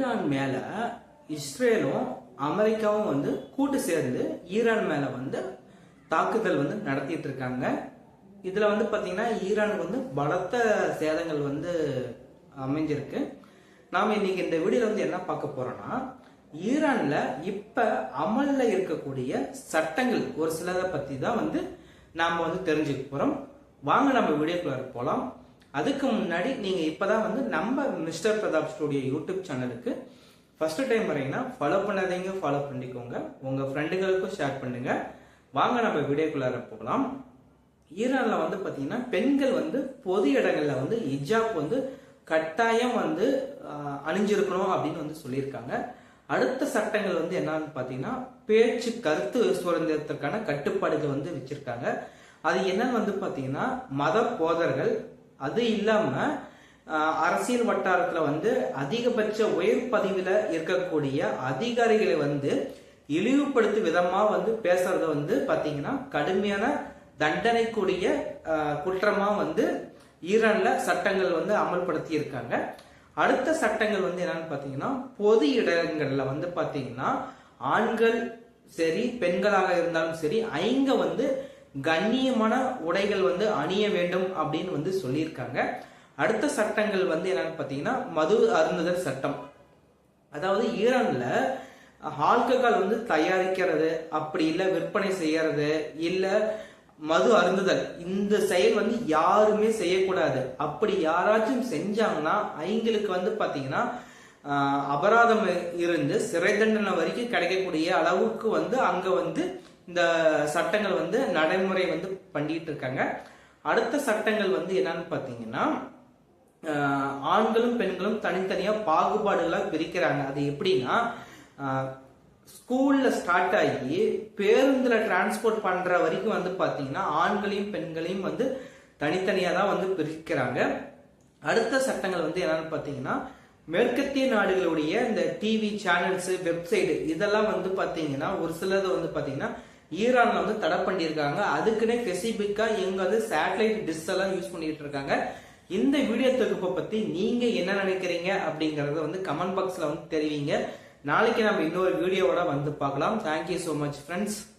Iran மேல இஸ்ரேலும் அமெரிக்காவும் கூட்டு சேர்ந்து ஈரான் மேல தாக்குதல் நடத்திட்டு இருக்காங்க. இதுல பாத்தீங்கன்னா ஈரானுக்கு பலத்த சேதங்கள் அமைஞ்சிருக்கு. நாம இன்னைக்கு இந்த வீடியோல என்ன பார்க்க போறோம்னா, ஈரான்ல இப்ப அமல்ல இருக்கக்கூடிய சட்டங்கள் ஒரு சிலதை பத்தி தான் நாம தெரிஞ்சுக்க போறோம். வாங்க நம்ம வீடியோக்குள்ள போலாம். அதுக்கு முன்னாடி நீங்க இப்பதான் நம்ம மிஸ்டர் பிரதாப் ஸ்டுடியோ யூடியூப் சேனலுக்கு ஃபர்ஸ்ட் டைம் வரீங்கன்னா ஃபாலோ பண்ணாதீங்க, ஃபாலோ பண்ணிக்கோங்க, உங்க ஃப்ரெண்டுகளுக்கும் ஷேர் பண்ணுங்க. வாங்க நம்ம வீடியோக்குள்ள போகலாம். ஈரான்ல பாத்தீங்கன்னா பெண்கள் பொது இடங்கள்ல ஹிஜாப் கட்டாயம் அணிஞ்சிருக்கணும் அப்படின்னு சொல்லியிருக்காங்க. அடுத்த சட்டங்கள் என்னன்னு பாத்தீங்கன்னா பேச்சு கருத்து சுதந்திரத்திற்கான கட்டுப்பாடுகள் வச்சிருக்காங்க. அது என்னன்னு பாத்தீங்கன்னா மத போதர்கள், அது இல்லாம அரசியல் வட்டாரத்துல அதிகபட்ச உயர் பதவியில இருக்கக்கூடிய அதிகாரிகளை இழிவுபடுத்தும் விதமா பேசுறத பாத்தீங்கன்னா கடுமையான தண்டனைக்குரிய குற்றமா ஈரான்ல சட்டங்கள் அமல்படுத்தி இருக்காங்க. அடுத்த சட்டங்கள் என்னன்னு பாத்தீங்கன்னா பொது இடங்கள்ல பாத்தீங்கன்னா ஆண்கள் சரி பெண்களாக இருந்தாலும் சரி ஐங்க கண்ணியமான உடைகள் அணிய வேண்டும் அப்படின்னு சொல்லியிருக்காங்க. அடுத்த சட்டங்கள் என்னன்னு பாத்தீங்கன்னா மது அருந்துதல் சட்டம். அதாவது ஈரான்ல ஆல்கஹால் தயாரிக்கிறது, அப்படி இல்ல விற்பனை செய்யறது, இல்ல மது அருந்துதல், இந்த செயல் யாருமே செய்யக்கூடாது. அப்படி யாராச்சும் செஞ்சாங்கன்னா அவங்களுக்கு பாத்தீங்கன்னா அபராதம் இருந்து சிறை தண்டனை வரைக்கும் கிடைக்கக்கூடிய அளவுக்கு அங்க இந்த சட்டங்கள் நடைமுறை பண்ணிட்டு இருக்காங்க. அடுத்த சட்டங்கள் என்னன்னு பாத்தீங்கன்னா ஆண்களும் பெண்களும் தனித்தனியா பாகுபாடுகளா பிரிக்கிறாங்க. அது எப்படின்னா ஸ்கூல்ல ஸ்டார்ட் ஆகி பேருந்துல டிரான்ஸ்போர்ட் பண்ற வரைக்கும் பாத்தீங்கன்னா ஆண்களையும் பெண்களையும் தனித்தனியா தான் பிரிக்கிறாங்க. அடுத்த சட்டங்கள் என்னன்னு பாத்தீங்கன்னா மேற்கத்திய நாடுகளுடைய இந்த டிவி சேனல்ஸ், வெப்சைட் இதெல்லாம் பாத்தீங்கன்னா ஒரு சிலது பாத்தீங்கன்னா ஈரான்ல தடை பண்ணியிருக்காங்க. அதுக்குன்னே ஸ்பெசிபிக்கா எங்க சேட்டலைட் டிஷ் எல்லாம் யூஸ் பண்ணிட்டு இருக்காங்க. இந்த வீடியோ தொகுப்பை பத்தி நீங்க என்ன நினைக்கிறீங்க அப்படிங்கறத கமெண்ட் பாக்ஸ்ல தெரிவிங்க. நாளைக்கு நம்ம இன்னொரு வீடியோவோட பார்க்கலாம். Thank you so much friends.